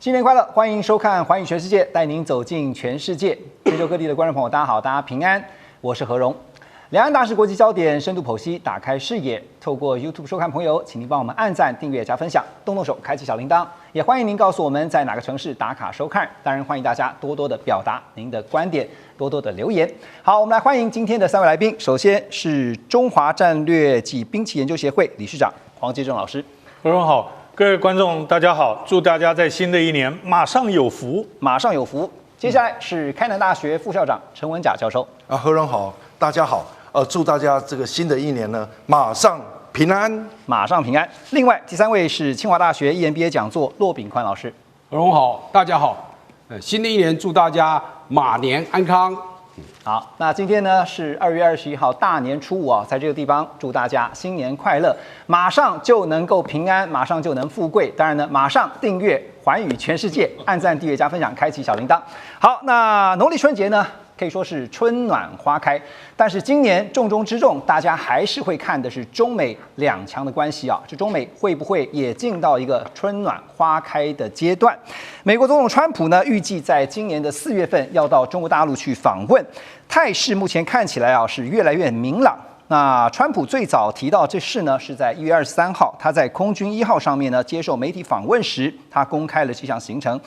新年快乐！欢迎收看《寰宇全世界》，带您走进全世界。全球各地的观众朋友，大家好，大家平安，我是何荣。两岸大事国际焦点深度剖析，打开视野。透过 YouTube 收看朋友，请您帮我们按赞、订阅、加分享，动动手开启小铃铛。也欢迎您告诉我们在哪个城市打卡收看。当然，欢迎大家多多的表达您的观点，多多的留言。好，我们来欢迎今天的3位来宾。首先是中华战略暨兵棋研究协会理事长黄杰正老师。何荣好。各位观众，大家好！祝大家在新的一年马上有福，马上有福。接下来是开南大学副校长陈文甲教授。何荣好，大家好。祝大家这个新的一年呢，马上平安，马上平安。另外，第3位是清华大学 EMBA 讲座骆秉宽老师。何荣好，大家好。新的一年祝大家马年安康。好，那今天呢是2月21号大年初5啊，在这个地方祝大家新年快乐，马上就能够平安，马上就能富贵。当然呢，马上订阅寰宇全世界，按赞、订阅、加分享，开启小铃铛。好，那农历春节呢，可以说是春暖花开，但是今年重中之重，大家还是会看的是中美两强的关系啊。这中美会不会也进到一个春暖花开的阶段？美国总统川普呢，预计在今年的4月份要到中国大陆去访问，态势目前看起来啊是越来越明朗。那川普最早提到这事呢，是在1月23号，他在空军1号上面呢接受媒体访问时，他公开了这项行程。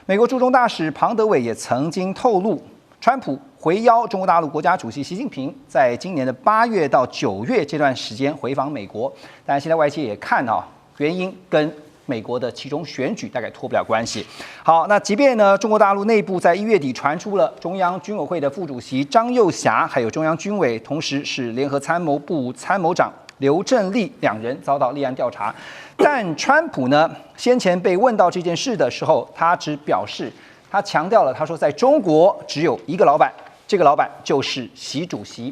美国驻中大使庞德伟也曾经透露，川普回邀中国大陆国家主席习近平，在今年的8月到9月这段时间回访美国。但现在外界也看啊，原因跟美国的其中选举大概脱不了关系。好，那即便呢，中国大陆内部在1月底传出了中央军委会的副主席张又侠，还有中央军委，同时是联合参谋部参谋长刘振立2人遭到立案调查，但川普呢，先前被问到这件事的时候，他只表示，他强调了，他说在中国只有一个老板，这个老板就是习主席。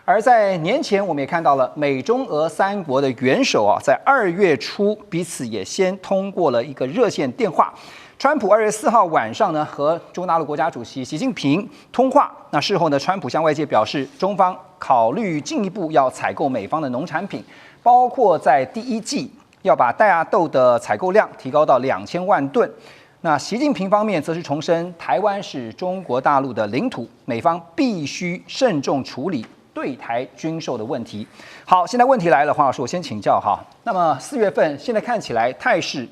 而在年前，我们也看到了美中俄3国的元首啊，在2月初彼此也先通过了一个热线电话。川普2月4号晚上呢，和中国大陆国家主席习近平通话。那事后呢，川普向外界表示，中方考虑进一步要采购美方的农产品，包括在第1季要把戴亚豆的采购量提高到2000万吨。那习近平方面则是重申，台湾是中国大陆的领土，美方必须慎重处理对台军售的问题。好，现在问题来了，黄老师，我先请教哈。那么4月份现在看起来态势，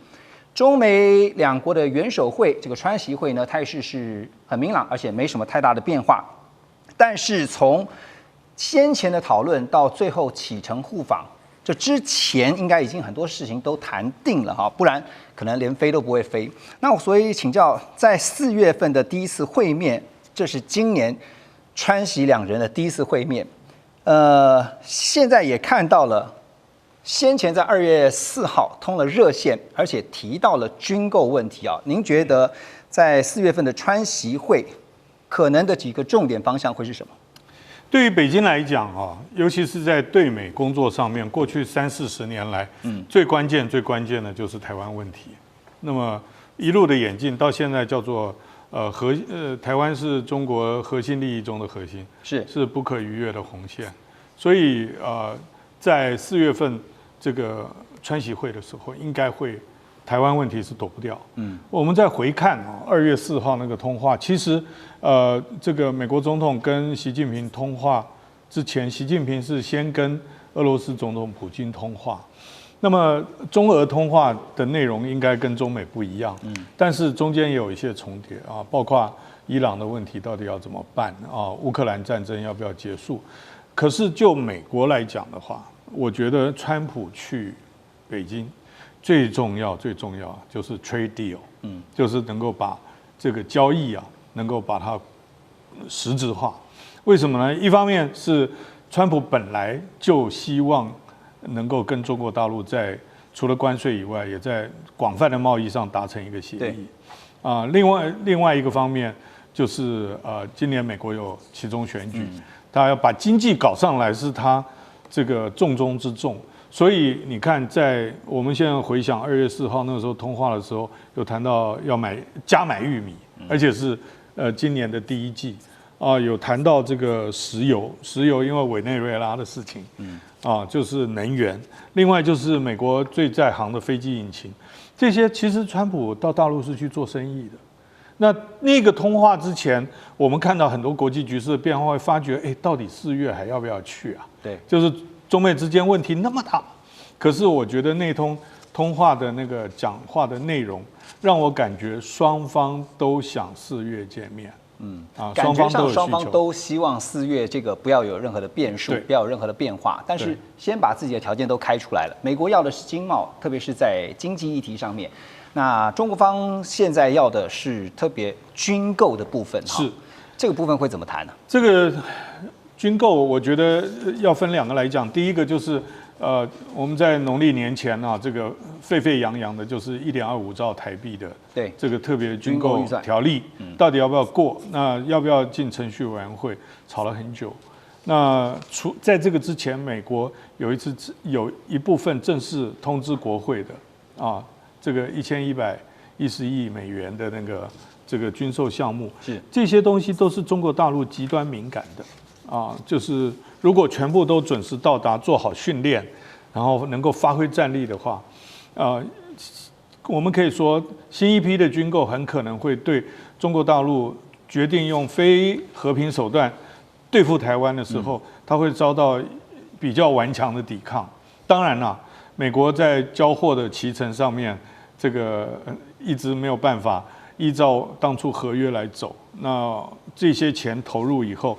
中美两国的元首会这个川习会呢，态势是很明朗，而且没什么太大的变化。但是从先前的讨论到最后启程互访，这之前应该已经很多事情都谈定了哈，不然可能连飞都不会飞。那我所以请教，在4月份的第一次会面，这是今年川习2人的第一次会面。现在也看到了，先前在2月4号通了热线，而且提到了军购问题啊。您觉得在4月份的川习会可能的几个重点方向会是什么？对于北京来讲啊，尤其是在对美工作上面，过去30-40年来，最关键的就是台湾问题。那么一路的演进到现在叫做台湾是中国核心利益中的核心，是不可逾越的红线。所以在4月份这个川习会的时候，应该会台湾问题是躲不掉。我们再回看2月4号那个通话，其实这个美国总统跟习近平通话之前，习近平是先跟俄罗斯总统普京通话。那么中俄通话的内容应该跟中美不一样，但是中间也有一些重叠啊，包括伊朗的问题到底要怎么办啊，乌克兰战争要不要结束？可是就美国来讲的话，我觉得川普去北京最重要就是 trade deal，就是能够把这个交易啊，能够把它实质化。为什么呢？一方面是川普本来就希望能够跟中国大陆在除了关税以外，也在广泛的贸易上达成一个协议。另外一个方面就是今年美国有期中选举，他要把经济搞上来是他这个重中之重。所以你看，在我们现在回想2月4号那个时候通话的时候，有谈到要加买玉米，而且是今年的第1季。有谈到这个石油因为委内瑞拉的事情，就是能源。另外就是美国最在行的飞机引擎，这些其实川普到大陆是去做生意的。那个通话之前，我们看到很多国际局势的变化，会发觉，到底4月还要不要去啊？对，就是中美之间问题那么大，可是我觉得那通话的那个讲话的内容，让我感觉双方都想4月见面。感觉上双方都希望4月这个不要有任何的变数，不要有任何的变化，但是先把自己的条件都开出来了。美国要的是经贸，特别是在经济议题上面。那中国方现在要的是特别军购的部分，是这个部分会怎么谈呢？这个军购，我觉得要分2个来讲。第一个就是我们在农历年前啊，这个沸沸扬扬的就是1.25兆台币的这个特别军购条例，到底要不要过？那要不要进程序委员会？吵了很久。那在这个之前，美国有一部分正式通知国会的啊。这个1110亿美元的这个军售项目，这些东西都是中国大陆极端敏感的啊。就是如果全部都准时到达，做好训练，然后能够发挥战力的话，我们可以说新一批的军购很可能会对中国大陆决定用非和平手段对付台湾的时候，它会遭到比较顽强的抵抗。当然啦，美国在交货的期程上面，这个一直没有办法依照当初合约来走。那这些钱投入以后，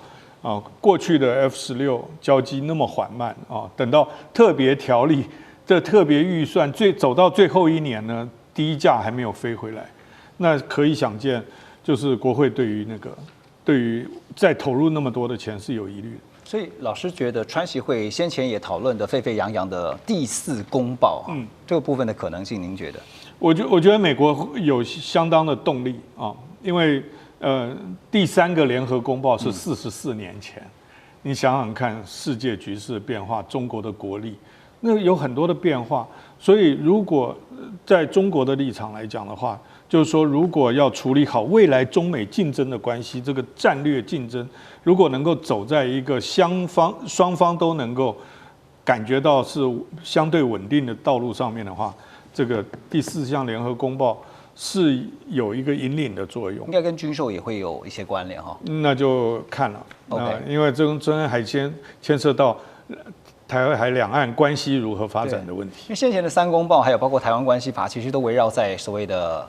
过去的 F-16交机那么缓慢啊，等到特别条例、这特别预算走到最后1年呢，第一架还没有飞回来，那可以想见，就是国会对于再投入那么多的钱是有疑虑的。所以老师觉得川协会先前也讨论的沸沸扬扬的第4公报，这个部分的可能性，您觉得？我觉得美国有相当的动力啊，因为第3个联合公报是44年前，你想想看，世界局势的变化，中国的国力，那有很多的变化。所以如果在中国的立场来讲的话，就是说，如果要处理好未来中美竞争的关系，这个战略竞争，如果能够走在一个双方都能够感觉到是相对稳定的道路上面的话，这个第4项联合公报是有一个引领的作用，应该跟军售也会有一些关联哈。那就看了，因为这跟还牵涉到台海两岸关系如何发展的问题。因为先前的3公报，还有包括台湾关系法，其实都围绕在所谓的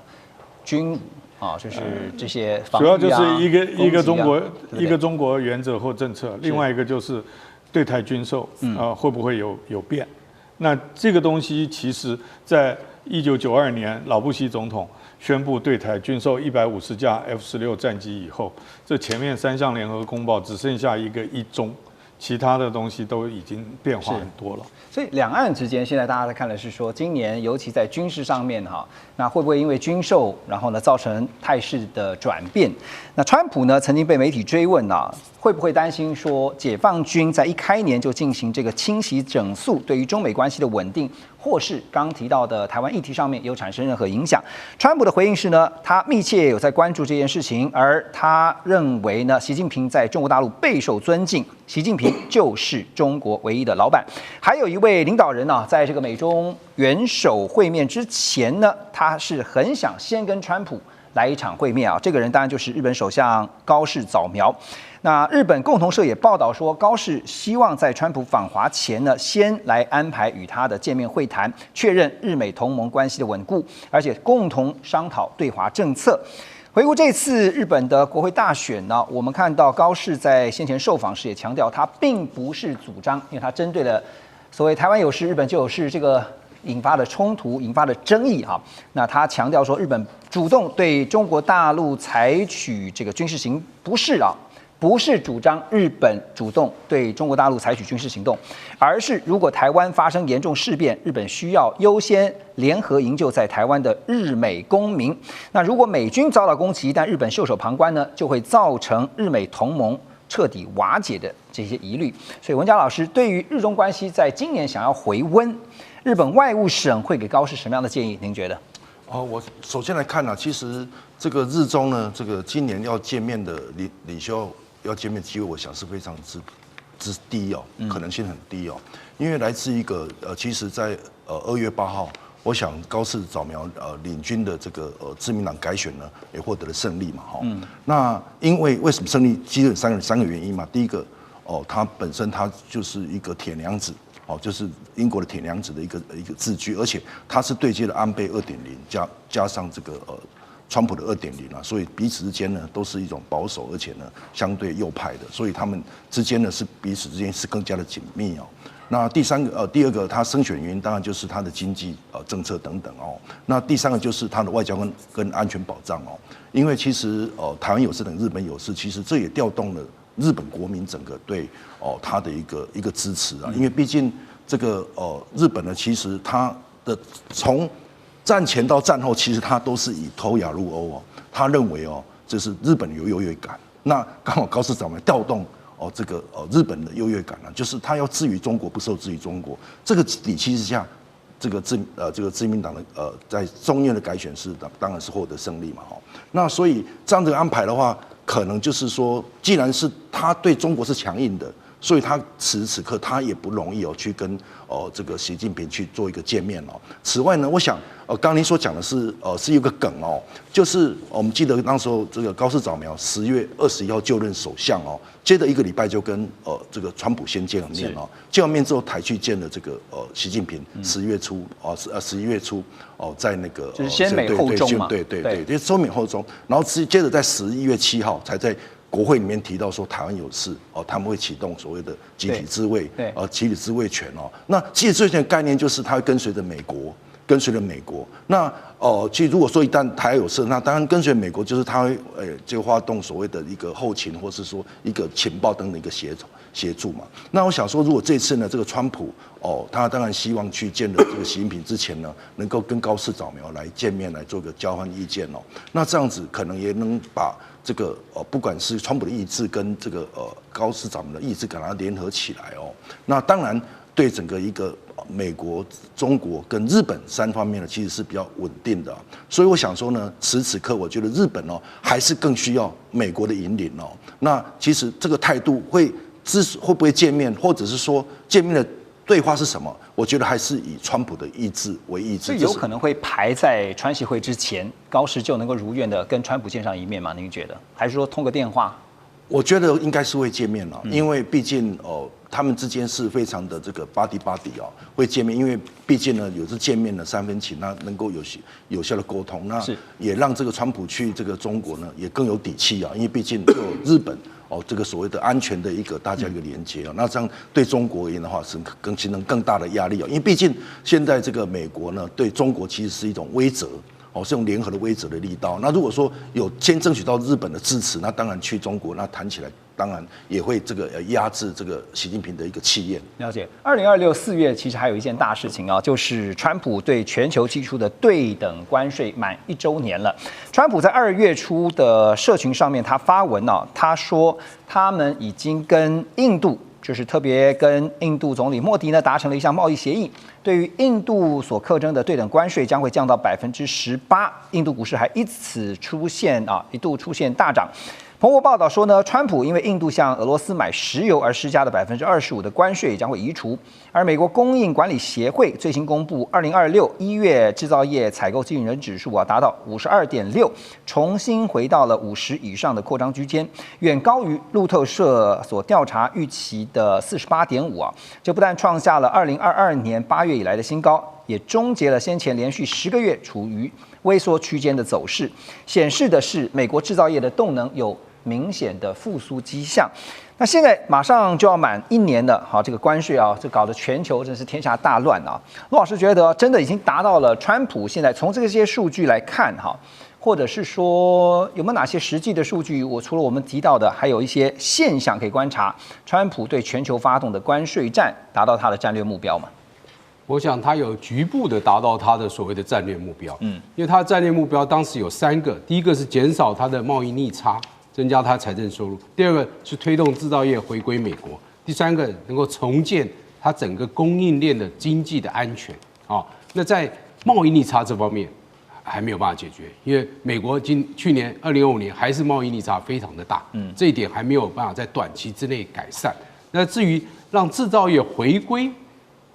军武啊，就是这些防御啊，主要就是一个中国原则或政策，另外一个就是对台军售会不会有变？那这个东西其实在1992年老布希总统宣布对台军售150架 F-16战机以后，这前面3项联合公报只剩下一个一中，其他的东西都已经变化很多了。所以两岸之间现在大家在看的是说，今年尤其在军事上面哈，那会不会因为军售，然后呢造成态势的转变？那川普呢曾经被媒体追问啊，会不会担心说解放军在一开年就进行这个清洗整肃，对于中美关系的稳定，或是刚提到的台湾议题上面有产生任何影响？川普的回应是呢，他密切有在关注这件事情，而他认为呢，习近平在中国大陆备受尊敬，习近平就是中国唯一的老板。还有一位领导人呢，在这个美中元首会面之前呢，他是很想先跟川普来一场会面啊。这个人当然就是日本首相高市早苗。那日本共同社也报道说，高市希望在川普访华前呢，先来安排与他的见面会谈，确认日美同盟关系的稳固，而且共同商讨对华政策。回顾这次日本的国会大选呢，我们看到高市在先前受访时也强调，他并不是主张，因为他针对了所谓台湾有事，日本就有事这个引发的冲突、引发的争议哈。那他强调说，日本主动对中国大陆采取这个军事行不是啊。不是主张日本主动对中国大陆采取军事行动，而是如果台湾发生严重事变，日本需要优先联合营救在台湾的日美公民。那如果美军遭到攻击，但日本袖手旁观呢，就会造成日美同盟彻底瓦解的这些疑虑。所以文佳老师对于日中关系在今年想要回温，日本外务省会给高市什么样的建议？您觉得？我首先来看呢，其实这个日中呢，这个今年要见面的领袖。要见面机会，我想是非常之低哦，可能性很低哦，因为来自一个其实在2月8号我想高市早苗领军的这个自民党改选呢，也获得了胜利嘛，那因为为什么胜利？基本三个原因嘛。第一个，他本身他就是一个铁娘子，就是英国的铁娘子的一个自居，而且他是对接了安倍2.0加上这个川普的2.0啊，所以彼此之间呢都是一种保守，而且呢相对右派的，所以他们之间呢是彼此之间是更加的紧密哦。那第二个，他胜选原因当然就是他的经济政策等等哦。那第三个就是他的外交跟安全保障哦。因为其实台湾有事等日本有事，其实这也调动了日本国民整个对他的一个支持啊。因为毕竟这个日本呢，其实他的从战前到战后，其实他都是以投亚入欧哦。他认为这是日本有优越感。那刚好高市早苗调动这个日本的优越感就是他要置于中国，不受制于中国。这个底气之下，这个自民党的在众院的改选是当然是获得胜利嘛那所以这样的安排的话，可能就是说，既然是他对中国是强硬的。所以他此时此刻他也不容易去跟这个习近平去做一个见面此外呢，我想刚刚您所讲的是有个梗就是我们记得那时候这个高市早苗10月21号就任首相接着1个礼拜就跟这个川普先见了面见完面之后才去见了这个习近平11月初在那个就是先美后中嘛，对，就是先美后中，然后接着在11月7号才在国会里面提到说台湾有事他们会启动所谓的集体自卫，集体自卫权那集体自卫权的概念就是它会跟随着美国。那其实如果说一旦台湾有事，那当然跟随美国就是他会就发动所谓的一个后勤，或是说一个情报等的一个协助嘛。那我想说，如果这次呢，这个川普他当然希望去见了这个习近平之前呢，能够跟高市早苗来见面，来做个交换意见那这样子可能也能把这个不管是川普的意志跟这个高市早苗的意志，给它联合起来那当然对整个一个美国、中国跟日本3方面呢，其实是比较稳定的所以我想说呢，此时此刻我觉得日本还是更需要美国的引领那其实这个态度会不会见面，或者是说见面的对话是什么？我觉得还是以川普的意志为意志。这有可能会排在川习会之前，高市就能够如愿的跟川普见上一面吗？您觉得？还是说通个电话？我觉得应该是会见面因为毕竟他们之间是非常的这个 body 会见面，因为毕竟呢有这见面的3分情，那能够有效的沟通，那也让这个川普去这个中国呢也更有底气因为毕竟有日本这个所谓的安全的一个大家一个连接那这样对中国而言的话是形成更大的压力因为毕竟现在这个美国呢对中国其实是一种威慑。是用联合的威慑的力道。那如果说有先争取到日本的支持，那当然去中国，那谈起来当然也会这个压制这个习近平的一个气焰。了解。2026 4月其实还有一件大事情就是川普对全球提出的对等关税满1周年了。川普在2月初的社群上面他发文他说他们已经跟印度。就是特别跟印度总理莫迪呢达成了一项贸易协议，对于印度所课征的对等关税将会降到18%，印度股市还因此一度出现大涨。彭博报道说呢，川普因为印度向俄罗斯买石油而施加的25%的关税将会移除。而美国供应管理协会最新公布，2026 1月制造业采购经理人指数达到52.6，重新回到了50以上的扩张区间，远高于路透社所调查预期的48.5这不但创下了2022年8月以来的新高，也终结了先前连续10个月处于微缩区间的走势，显示的是美国制造业的动能有明显的复苏迹象。那现在马上就要满1年了，这个关税这搞得全球真是天下大乱陆老师觉得真的已经达到了川普现在从这些数据来看或者是说有没有哪些实际的数据？除了我们提到的，还有一些现象可以观察，川普对全球发动的关税战达到他的战略目标吗？我想他有局部的达到他的所谓的战略目标，因为他的战略目标当时有3个，第一个是减少他的贸易逆差，增加他财政收入；第二个是推动制造业回归美国；第3个能够重建他整个供应链的经济的安全。那在贸易逆差这方面还没有办法解决，因为美国去年2025年还是贸易逆差非常的大，这一点还没有办法在短期之内改善。那至于让制造业回归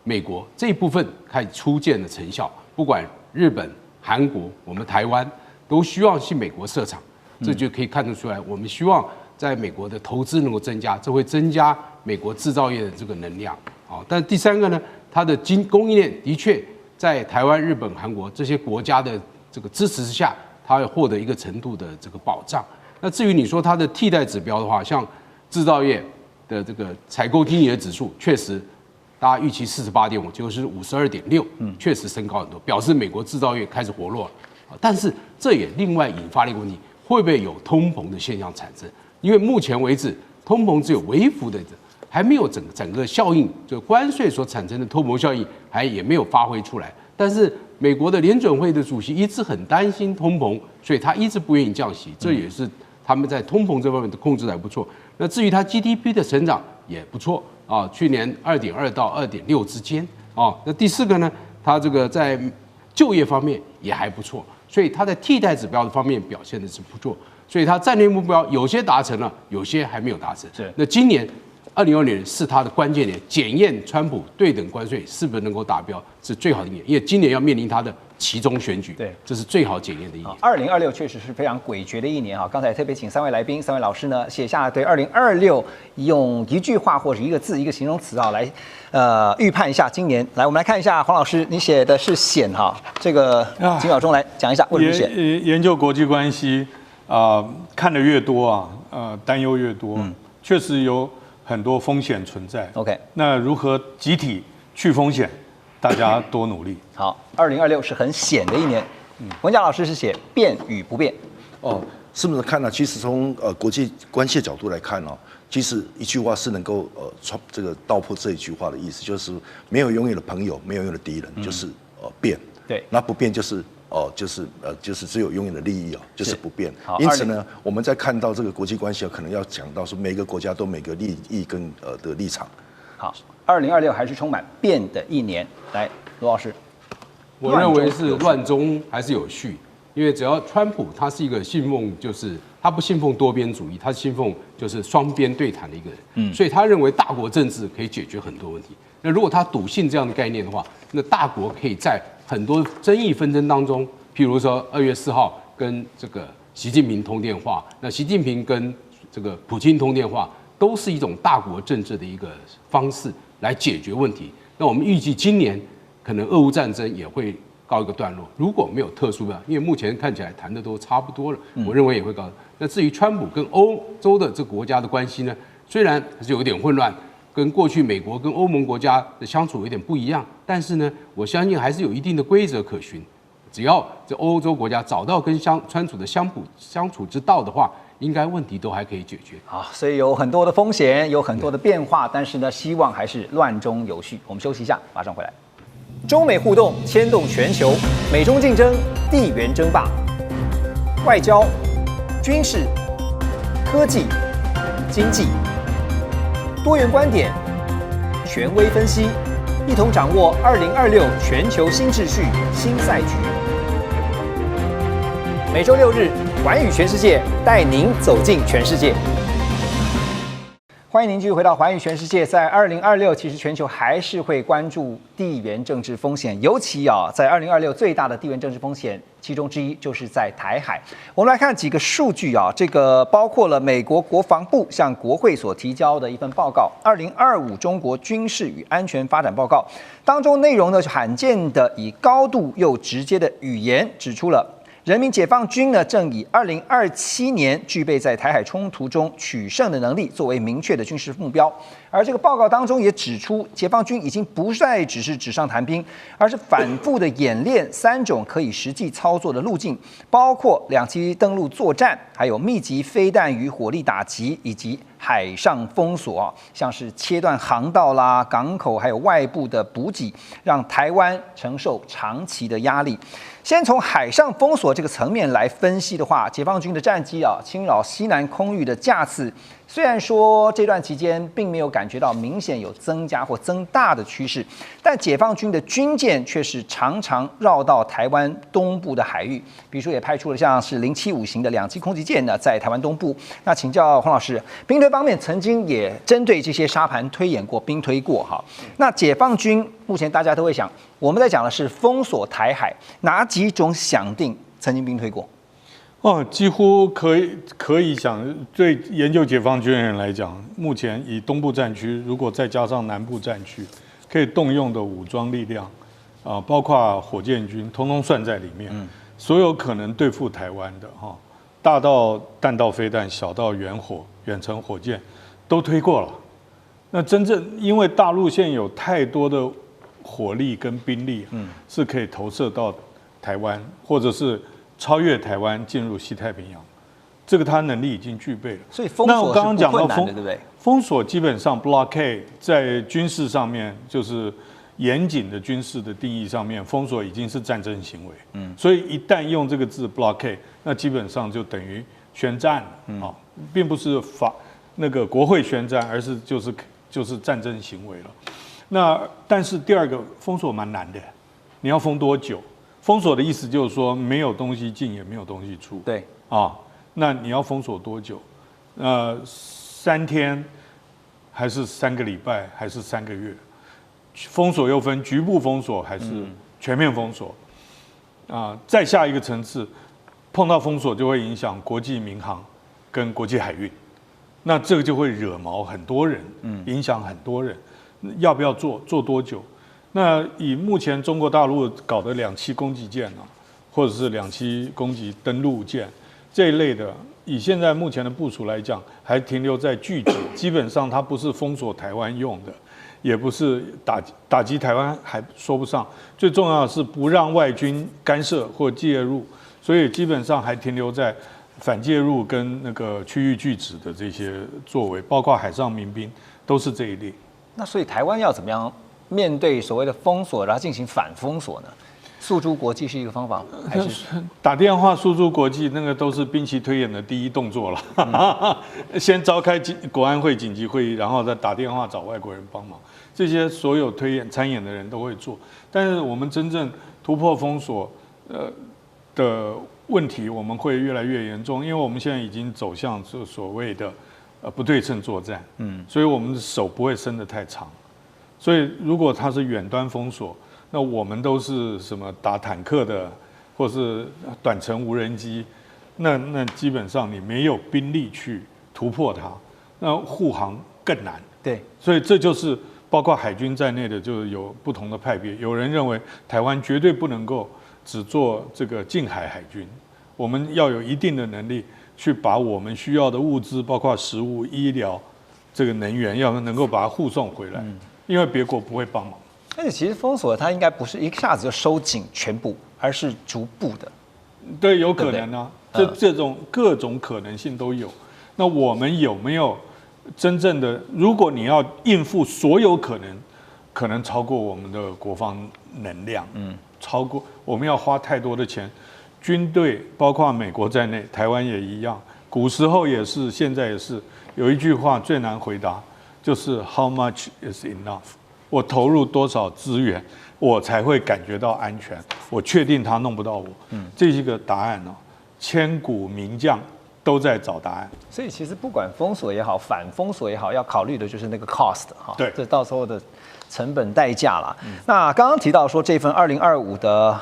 美国这一部分开始初见的成效，不管日本、韩国，我们台湾都希望去美国设厂，这就可以看得出来，我们希望在美国的投资能够增加，这会增加美国制造业的这个能量。好，但第三个呢，它的供应链的确在台湾、日本、韩国这些国家的这个支持之下，它会获得一个程度的这个保障。那至于你说它的替代指标的话，像制造业的这个采购经理的指数，确实大家预期48.5，结果是52.6，确实升高很多，表示美国制造业开始活络了。但是这也另外引发了一个问题，会不会有通膨的现象产生？因为目前为止，通膨只有微幅的，还没有整个效应，就关税所产生的通膨效应也没有发挥出来。但是美国的联准会的主席一直很担心通膨，所以他一直不愿意降息，这也是他们在通膨这方面的控制还不错。那至于它 GDP 的成长也不错啊，去年2.2到2.6之间啊。那第四个呢，它这个在就业方面也还不错，所以它在替代指标的方面表现的是不错。所以它战略目标有些达成了，有些还没有达成。是。那今年2020年是它的关键年，检验川普对等关税是不是能够达标，是最好的一年。因为今年要面临它的期中选举，对，这是最好检验的一年。2026确实是非常诡谲的一年啊！刚才特别请3位来宾、3位老师呢写下对2026用一句话或者一个字、一个形容词啊来预判一下今年。来，我们来看一下黄老师，你写的是险哈，这个几秒钟来讲一下为什么险？研究国际关系看得越多啊，担忧越多，确实有很多风险存在。OK， 那如何集体去风险？大家多努力。好，2026是很险的一年。文甲老师是写变与不变。哦，是不是看呢？其实从国际关系的角度来看哦，其实一句话是能够这个道破这一句话的意思，就是没有永远的朋友，没有永远的敌人，就是变。对，那不变就是就是只有永远的利益哦，就是不变。因此呢，我们在看到这个国际关系可能要讲到说每个国家都每个利益跟的立场。好，2026还是充满变的一年。来，罗老师，我认为是乱中还是有序，因为只要川普他是一个信奉，就是他不信奉多边主义，他信奉就是双边对谈的一个人，所以他认为大国政治可以解决很多问题。那如果他笃信这样的概念的话，那大国可以在很多争议纷争当中，譬如说2月4号跟这个习近平通电话，那习近平跟这个普京通电话，都是一种大国政治的一个方式来解决问题。那我们预计今年可能俄乌战争也会告一个段落，如果没有特殊的，因为目前看起来谈的都差不多了，我认为也会告。那至于川普跟欧洲的这个国家的关系呢，虽然是有点混乱，跟过去美国跟欧盟国家的相处有点不一样，但是呢，我相信还是有一定的规则可循。只要这欧洲国家找到跟川普的相处之道的话，应该问题都还可以解决。好，所以有很多的风险，有很多的变化，但是呢，希望还是乱中有序。我们休息一下，马上回来。中美互动牵动全球，美中竞争，地缘争霸，外交、军事、科技、经济，多元观点，权威分析，一同掌握2026全球新秩序、新赛局。每周6日，寰宇全世界带您走进全世界。欢迎您继续回到寰宇全世界。在2026，其实全球还是会关注地缘政治风险，尤其在2026最大的地缘政治风险其中之一就是在台海。我们来看几个数据这个包括了美国国防部向国会所提交的一份报告《2025中国军事与安全发展报告》，当中内容呢是罕见的以高度又直接的语言指出了人民解放军呢，正以2027年具备在台海冲突中取胜的能力作为明确的军事目标。而这个报告当中也指出，解放军已经不再只是纸上谈兵，而是反复的演练3种可以实际操作的路径，包括2栖登陆作战，还有密集飞弹与火力打击，以及海上封锁，像是切断航道啦、港口还有外部的补给，让台湾承受长期的压力。先从海上封锁这个层面来分析的话，解放军的战机侵扰西南空域的架次虽然说这段期间并没有感觉到明显有增加或增大的趋势，但解放军的军舰却是常常绕到台湾东部的海域，比如说也派出了像是075型的2栖攻击舰呢，在台湾东部。那请教黄老师，兵推方面曾经也针对这些沙盘推演过、兵推过哈。那解放军目前大家都会想，我们在讲的是封锁台海，哪几种想定曾经兵推过？几乎可以想，对研究解放军的人来讲，目前以东部战区，如果再加上南部战区，可以动用的武装力量，包括火箭军，通通算在里面。所有可能对付台湾的大到弹道飞弹，小到远程火箭，都推过了。那真正因为大陆现有太多的火力跟兵力，是可以投射到台湾，或者是超越台湾进入西太平洋，这个他能力已经具备了。所以封锁是不困难的，对不对？封锁基本上 blockade 在军事上面就是严谨的军事的定义上面，封锁已经是战争行为。所以一旦用这个字 blockade， 那基本上就等于宣战了并不是那个国会宣战，而是就是战争行为了。那但是第二个封锁蛮难的，你要封多久？封锁的意思就是说，没有东西进，也没有东西出。对那你要封锁多久？3天，还是3个礼拜，还是3个月？封锁又分局部封锁还是全面封锁？再下一个层次，碰到封锁就会影响国际民航跟国际海运，那这个就会惹毛很多人，影响很多人。要不要做多久？那以目前中国大陆搞的2栖攻击舰或者是2栖攻击登陆舰这一类的，以现在目前的部署来讲，还停留在拒止，基本上它不是封锁台湾用的，也不是打击台湾，还说不上。最重要的是不让外军干涉或介入，所以基本上还停留在反介入跟那个区域拒止的这些作为，包括海上民兵都是这一类。那所以台湾要怎么样面对所谓的封锁，然后进行反封锁呢？诉诸国际是一个方法，还是打电话诉诸国际？那个都是兵棋推演的第一动作了。先召开国安会紧急会议，然后再打电话找外国人帮忙。这些所有参演的人都会做。但是我们真正突破封锁的问题，我们会越来越严重，因为我们现在已经走向所谓的不对称作战。所以我们的手不会伸得太长。所以如果它是远端封锁，那我们都是什么打坦克的，或是短程无人机，那基本上你没有兵力去突破它，那护航更难。对，所以这就是包括海军在内的，就有不同的派别。有人认为台湾绝对不能够只做这个近海海军，我们要有一定的能力去把我们需要的物资，包括食物、医疗、这个能源，要能够把它护送回来。因为别国不会帮忙，而且其实封锁它应该不是一下子就收紧全部，而是逐步的。对，有可能啊，这种各种可能性都有。那我们有没有真正的？如果你要应付所有可能超过我们的国防能量，超过我们要花太多的钱。军队包括美国在内，台湾也一样，古时候也是，现在也是。有一句话最难回答。就是 How much is enough？ 我投入多少资源，我才会感觉到安全？我确定他弄不到我。这是一个答案千古名将都在找答案。所以其实不管封锁也好，反封锁也好，要考虑的就是那个 cost 对，这到时候的成本代价啦。那刚刚提到说这份2025的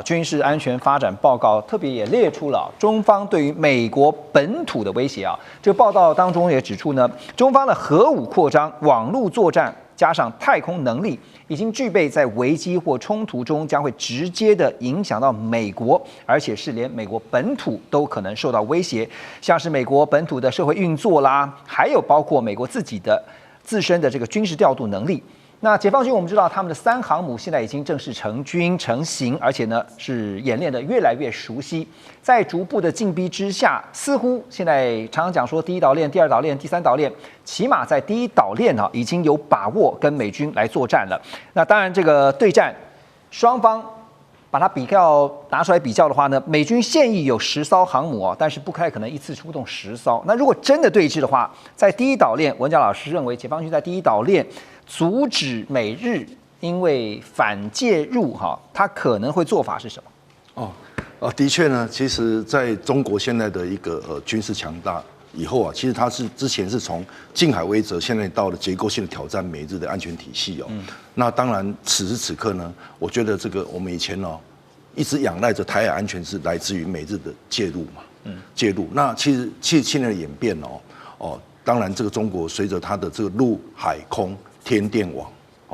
军事安全发展报告特别也列出了中方对于美国本土的威胁这个报道当中也指出呢，中方的核武扩张、网络作战加上太空能力，已经具备在危机或冲突中将会直接的影响到美国，而且是连美国本土都可能受到威胁，像是美国本土的社会运作啦，还有包括美国自身的这个军事调度能力。那解放军我们知道他们的3航母现在已经正式成军成型，而且呢是演练的越来越熟悉，在逐步的进逼之下，似乎现在常常讲说第1岛链、第2岛链、第3岛链，起码在第1岛链已经有把握跟美军来作战了。那当然这个对战双方把它拿出来比较的话呢，美军现役有10艘航母啊，但是不太可能一次出动10艘。那如果真的对峙的话，在第一岛链，文甲老师认为解放军在第一岛链阻止美日因为反介入它可能会做法是什么？的确呢，其实在中国现在的一个军事强大以后啊，其实它是之前是从近海威慑，现在到了结构性的挑战美日的安全体系那当然此时此刻呢，我觉得这个我们以前一直仰赖着台海安全是来自于美日的介入嘛，介入。那其实现在的演变当然这个中国随着它的这个陆海空天电网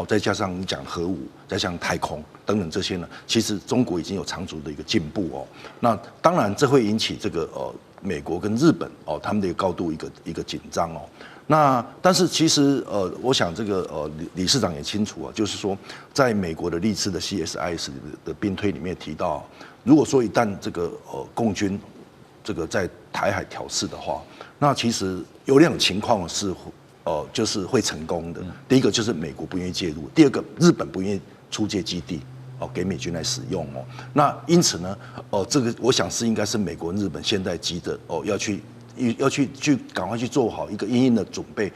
再加上你讲核武，再加上太空等等这些呢，其实中国已经有长足的一个进步那当然这会引起这个美国跟日本他们的一个高度一个紧张那但是其实我想这个理事长也清楚就是说在美国的历次的 CSIS 的兵推里面提到，如果说一旦这个共军这个在台海挑事的话，那其实有2种情况是就是会成功的。第一个就是美国不愿意介入，第二个日本不愿意出借基地给美军来使用那因此呢这个我想是应该是美国、日本现在急着要去赶快去做好一个因应的准备，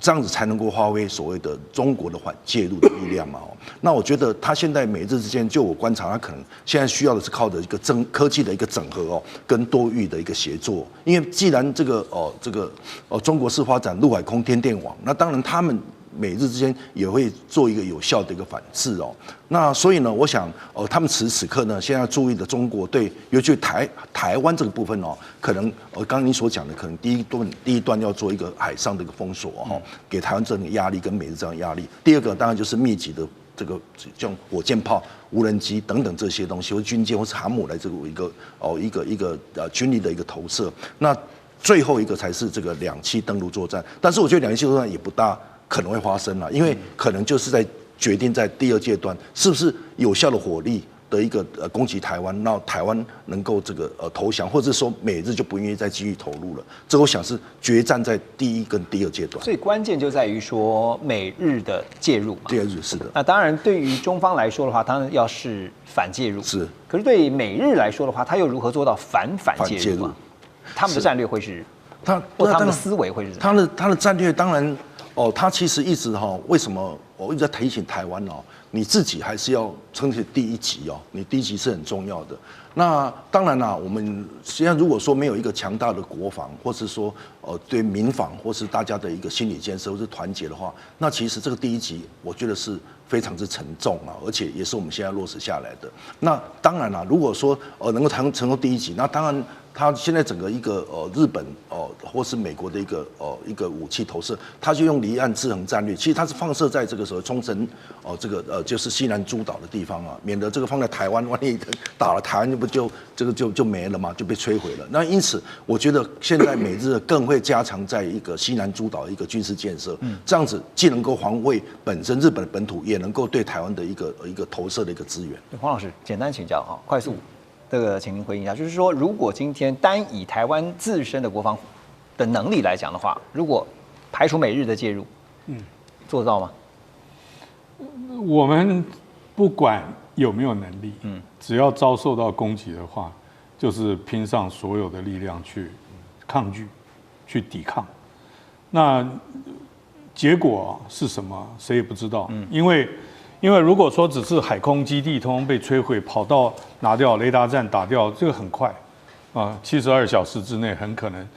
这样子才能够发挥所谓的中国的反介入的力量嘛那我觉得他现在美日之间，就我观察，他可能现在需要的是靠着一个科技的一个整合跟多域的一个协作。因为既然这个中国是发展陆海空天电网，那当然他们美日之间也会做一个有效的一个反制那所以呢，我想他们此时此刻呢，现在要注意的中国对，尤其台湾这个部分可能刚刚你所讲的，可能第一段要做一个海上的一个封锁给台湾这种压力跟美日这样的压力。第二个当然就是密集的这个像火箭炮、无人机等等这些东西，或军舰或是航母来这个一个军力的一个投射。那最后一个才是这个2栖登陆作战，但是我觉得2栖作战也不大可能会发生因为可能就是在决定在第2阶段是不是有效的火力的一个攻击台湾，让台湾能够这个投降，或者说美日就不愿意再继续投入了。这我想是决战在第1跟第2阶段。所以关键就在于说美日的介入嘛。第2是的。那当然，对于中方来说的话，当然要是反介入是。可是对美日来说的话，他又如何做到反介入？他们的战略会是他们的思维会是他的战略当然他其实一直为什么我一直在提醒台湾你自己还是要撑起第1级你第1级是很重要的。那当然我们实际上如果说没有一个强大的国防，或是说对民防或是大家的一个心理建设或是团结的话，那其实这个第1级我觉得是非常之沉重而且也是我们现在落实下来的。那当然如果说能够成功第1级，那当然他现在整个一个日本或是美国的一个武器投射，他就用离岸制衡战略，其实它是放射在这个时候冲绳这个就是西南诸岛的地方免得这个放在台湾，万一打了台湾就没了嘛，就被摧毁了。那因此我觉得现在美日更会加强在一个西南诸岛一个军事建设，这样子既能够防卫本身日本的本土，也能够对台湾的一个投射的一个资源。黄老师简单请教快速这个请您回应一下，就是说如果今天单以台湾自身的国防的能力来讲的话，如果排除美日的介入，做得到吗？我们不管有没有能力，只要遭受到攻击的话，就是拼上所有的力量去抗拒、去抵抗。那结果是什么，谁也不知道。因为如果说只是海空基地通通被摧毁，跑道拿掉、雷达站打掉，这个很快，72小时之内很可能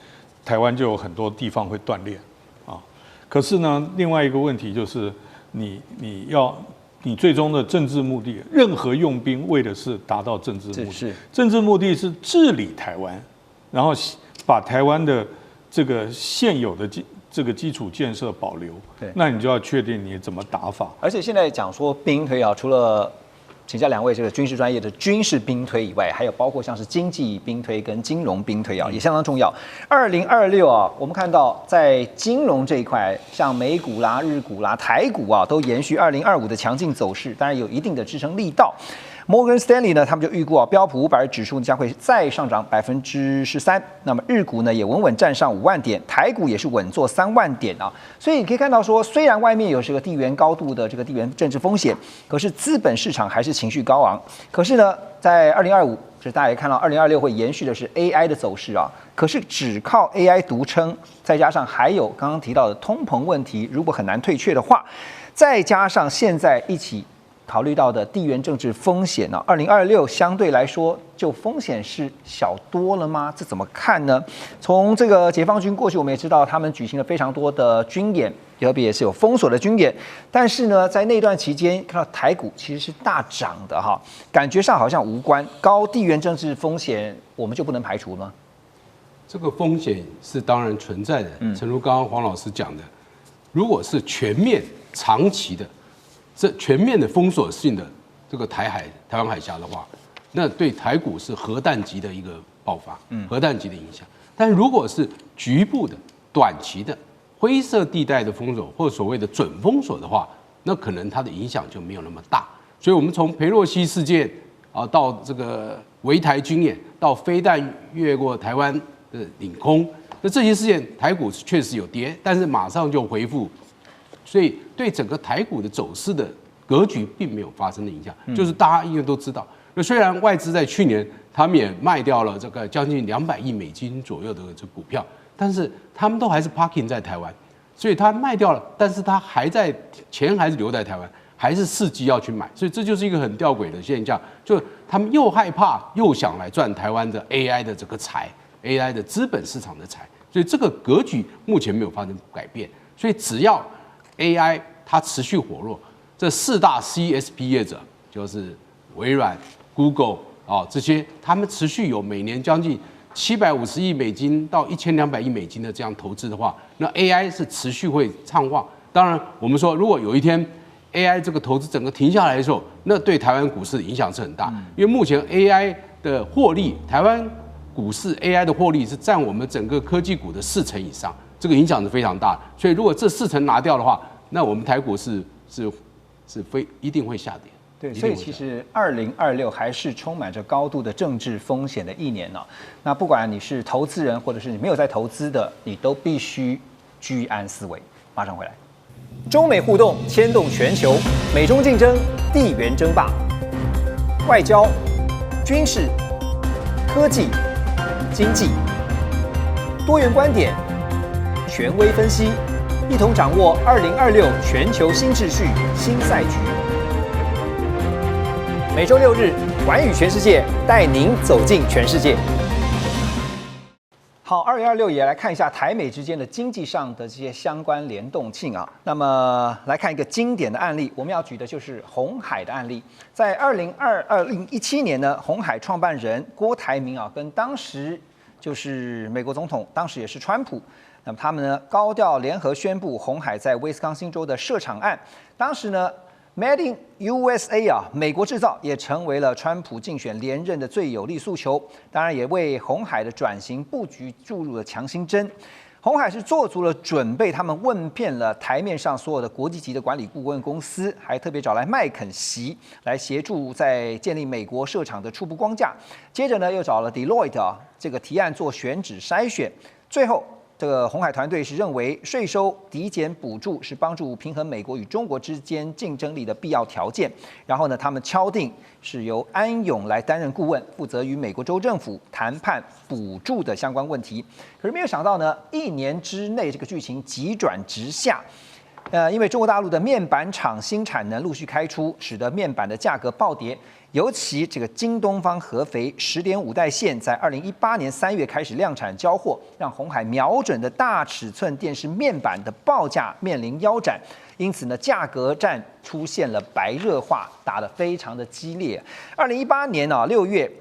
台湾就有很多地方会断裂可是呢，另外一个问题就是你最终的政治目的，任何用兵为的是达到政治目的，政治目的是治理台湾，然后把台湾的这个现有的这个基础建设保留，那你就要确定你怎么打法。而且现在讲说兵推除了请教2位这个军事专业的军事兵推以外，还有包括像是经济兵推跟金融兵推也相当重要。2026我们看到在金融这一块，像美股啦、日股啦、台股都延续2025的强劲走势，当然有一定的支撑力道。Morgan Stanley 呢，他们就预估标普500指数将会再上涨13%，那么日股呢也稳稳站上5万点，台股也是稳坐3万点啊。所以你可以看到说，虽然外面有这个地缘高度的这个地缘政治风险，可是资本市场还是情绪高昂。可是呢，在2025，就是大家也看到2026会延续的是 AI 的走势啊。可是只靠 AI 独撑，再加上还有刚刚提到的通膨问题，如果很难退却的话，再加上现在一起考虑到的地缘政治风险呢，2026相对来说就风险是小多了吗？这怎么看呢？从这个解放军过去我们也知道，他们举行了非常多的军演，特别也是有封锁的军演，但是呢，在那段期间看到台股其实是大涨的哈，感觉上好像无关，高地缘政治风险我们就不能排除吗？这个风险是当然存在的，诚如刚刚黄老师讲的，如果是全面长期的。这全面的封锁性的这个台湾海峡的话，那对台股是核弹级的一个爆发，核弹级的影响。但如果是局部的、短期的、灰色地带的封锁，或所谓的准封锁的话，那可能它的影响就没有那么大。所以，我们从裴洛西事件啊，到这个围台军演，到飞弹越过台湾的领空，那这些事件，台股确实有跌，但是马上就恢复。所以对整个台股的走势的格局并没有发生的影响，就是大家应该都知道。那虽然外资在去年他们也卖掉了这个将近200亿美金左右的这股票，但是他们都还是 parking 在台湾，所以他卖掉了，但是他还在钱还是留在台湾，还是伺机要去买，所以这就是一个很吊诡的现象，就他们又害怕又想来赚台湾的 AI 的这个财 ，AI 的资本市场的财，所以这个格局目前没有发生改变，所以只要AI 它持续火热，这4大 CSP 业者就是微软、Google 啊这些，他们持续有每年将近750亿美金到1200亿美金的这样投资的话，那 AI 是持续会畅旺。当然，我们说如果有一天 AI 这个投资整个停下来的时候，那对台湾股市的影响是很大，因为目前 AI 的获利，台湾股市 AI 的获利是占我们整个科技股的40%以上。这个影响是非常大的，所以如果这40%拿掉的话，那我们台股一定会下跌。对，所以其实2026还是充满着高度的政治风险的一年呢。那不管你是投资人，或者是你没有在投资的，你都必须居安思危。马上回来。中美互动牵动全球，美中竞争，地缘争霸，外交、军事、科技、经济，多元观点。权威分析，一同掌握2026全球新秩序、新赛局。每周6日，寰宇全世界带您走进全世界。好，2026也来看一下台美之间的经济上的这些相关联动性啊。那么来看一个经典的案例，我们要举的就是鸿海的案例。在2017年呢，鸿海创办人郭台铭啊，跟当时就是美国总统，当时也是川普。那么他们呢高调联合宣布鸿海在威斯康星州的设厂案，当时呢 Made in USA 啊，美国制造也成为了川普竞选连任的最有力诉求，当然也为鸿海的转型布局注入了强心针。鸿海是做足了准备，他们问遍了台面上所有的国际级的管理顾问公司，还特别找来麦肯锡来协助在建立美国设厂的初步框架。接着呢，又找了 Deloitte 啊这个提案做选址筛选，最后。这个鸿海团队是认为税收抵减补助是帮助平衡美国与中国之间竞争力的必要条件。然后呢，他们敲定是由安永来担任顾问，负责与美国州政府谈判补助的相关问题。可是没有想到呢，1年之内这个剧情急转直下。因为中国大陆的面板厂新产能陆续开出，使得面板的价格暴跌。尤其这个京东方合肥10.5代线在2018年3月开始量产交货，让鸿海瞄准的大尺寸电视面板的报价面临腰斩，因此呢，价格战出现了白热化，打得非常的激烈。2018年6月。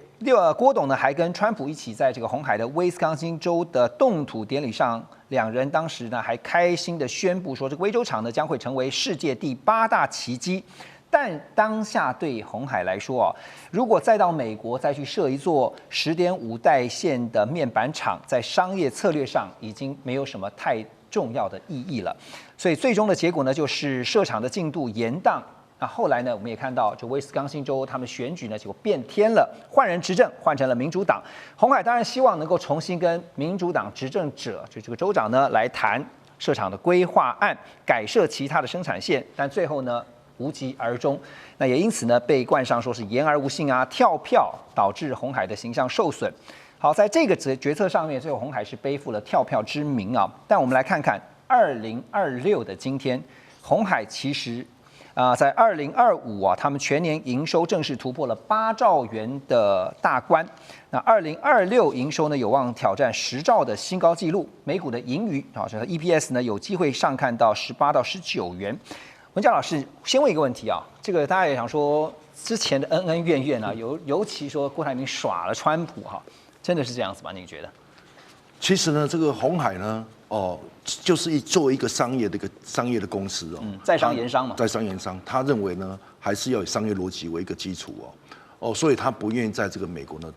郭董呢还跟川普一起在这个鸿海的威斯康星州的动土典礼上，两人当时呢还开心的宣布说，这个威州厂呢将会成为世界第8大奇迹。但当下对鸿海来说如果再到美国再去设一座10.5代线的面板厂，在商业策略上已经没有什么太重要的意义了。所以最终的结果呢，就是设厂的进度延宕。那后来呢，我们也看到，就威斯康星州他们选举呢，结果变天了，换人执政，换成了民主党。鸿海当然希望能够重新跟民主党执政者，就这个州长呢来谈设厂的规划案，改设其他的生产线，但最后呢无疾而终。那也因此呢，被冠上说是言而无信啊，跳票导致鸿海的形象受损。好，在这个决策上面，最后鸿海是背负了跳票之名啊。但我们来看看2026的今天，鸿海其实在2025啊，他们全年营收正式突破了8兆元的大关。那2026营收呢，有望挑战10兆的新高纪录，每股的盈余啊，这个 EPS 呢有机会上看到18到19元。文佳老师，先问一个问题啊，这个大家也想说，之前的恩恩怨怨啊，尤其说郭台铭耍了川普哈，真的是这样子吗？你觉得？其实呢，这个鸿海呢，就是作为一个商业的公司哦，在商言商嘛，在商言商，他认为呢，还是要以商业逻辑为一个基础所以他不愿意在这个美国呢，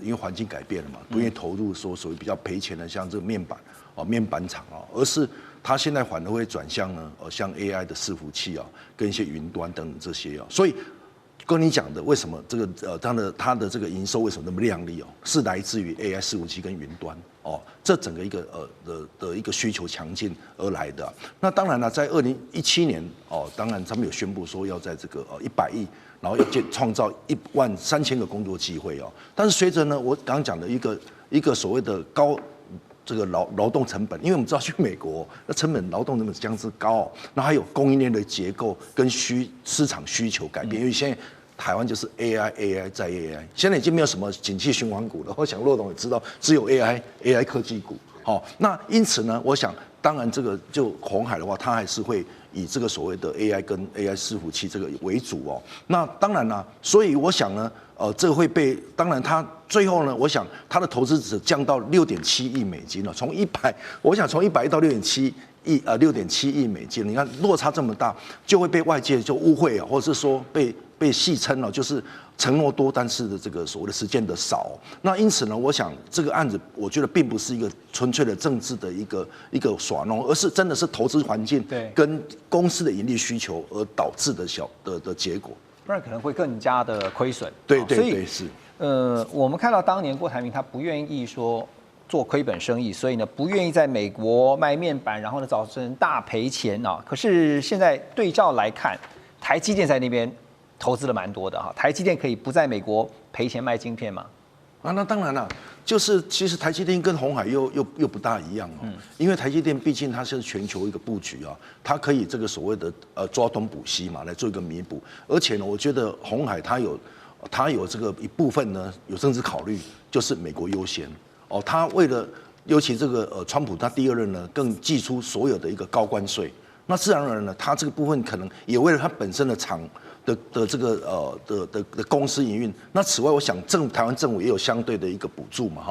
因为环境改变了嘛，不愿意投入说所谓比较赔钱的像这个面板厂而是他现在反而会转向呢，像 AI 的伺服器跟一些云端等等这些所以跟你讲的，为什么这个它的这个营收为什么那么亮丽是来自于 AI 伺服器跟云端这整个一个的一个需求强劲而来的。那当然了，在2017年当然他们有宣布说要在这个100亿，然后要创造13000个工作机会但是随着呢，我刚刚讲的一个所谓的高这个劳动成本，因为我们知道去美国那劳动成本相当高那还有供应链的结构跟市场需求改变，因为现在台湾就是 AI 再 AI， 现在已经没有什么景气循环股了。我想骆董也知道，只有 AI 科技股。那因此呢，我想当然这个就鸿海的话，它还是会以这个所谓的 AI 跟 AI 伺服器这个为主那当然啦，所以我想呢，这会被当然它最后呢，我想它的投资只降到6.7亿美金了，我想从100亿到6.7亿美金，你看落差这么大，就会被外界就误会或者是说被戏称就是承诺多，但是的这个所谓的实践的少。那因此呢，我想这个案子，我觉得并不是一个纯粹的政治的一个耍弄，而是真的是投资环境跟公司的盈利需求而导致的结果，不然可能会更加的亏损。对，是。我们看到当年郭台铭他不愿意说做亏本生意，所以呢不愿意在美国卖面板，然后呢造成大赔钱可是现在对照来看，台积电在那边投资了蛮多的台积电可以不在美国赔钱卖晶片吗？那当然了，就是其实台积电跟鸿海又不大一样因为台积电毕竟它是全球一个布局它可以这个所谓的抓东补西嘛，来做一个弥补。而且呢，我觉得鸿海它有这个一部分呢有政治考虑，就是美国优先它为了尤其这个川普他第2任呢更祭出所有的一个高关税，那自然而然呢，他这个部分可能也为了他本身的厂的这个的公司营运。那此外，我想台湾政府也有相对的一个补助嘛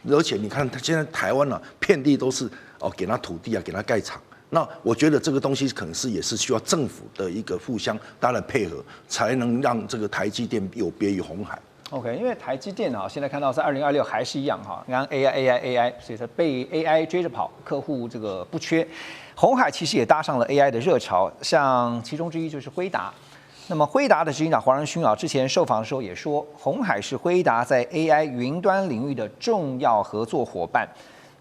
而且你看，他现在台湾遍地都是给他土地给他盖厂。那我觉得这个东西可能也是需要政府的一个互相大家的配合，才能让这个台积电有别于鸿海。OK， 因为台积电现在看到在2026还是一样你看 AI， 所以它被 AI 追着跑，客户这个不缺。鸿海其实也搭上了 AI 的热潮，像其中之一就是辉达。那么辉达的执行长黄仁勋之前受访的时候也说，鸿海是辉达在 AI 云端领域的重要合作伙伴。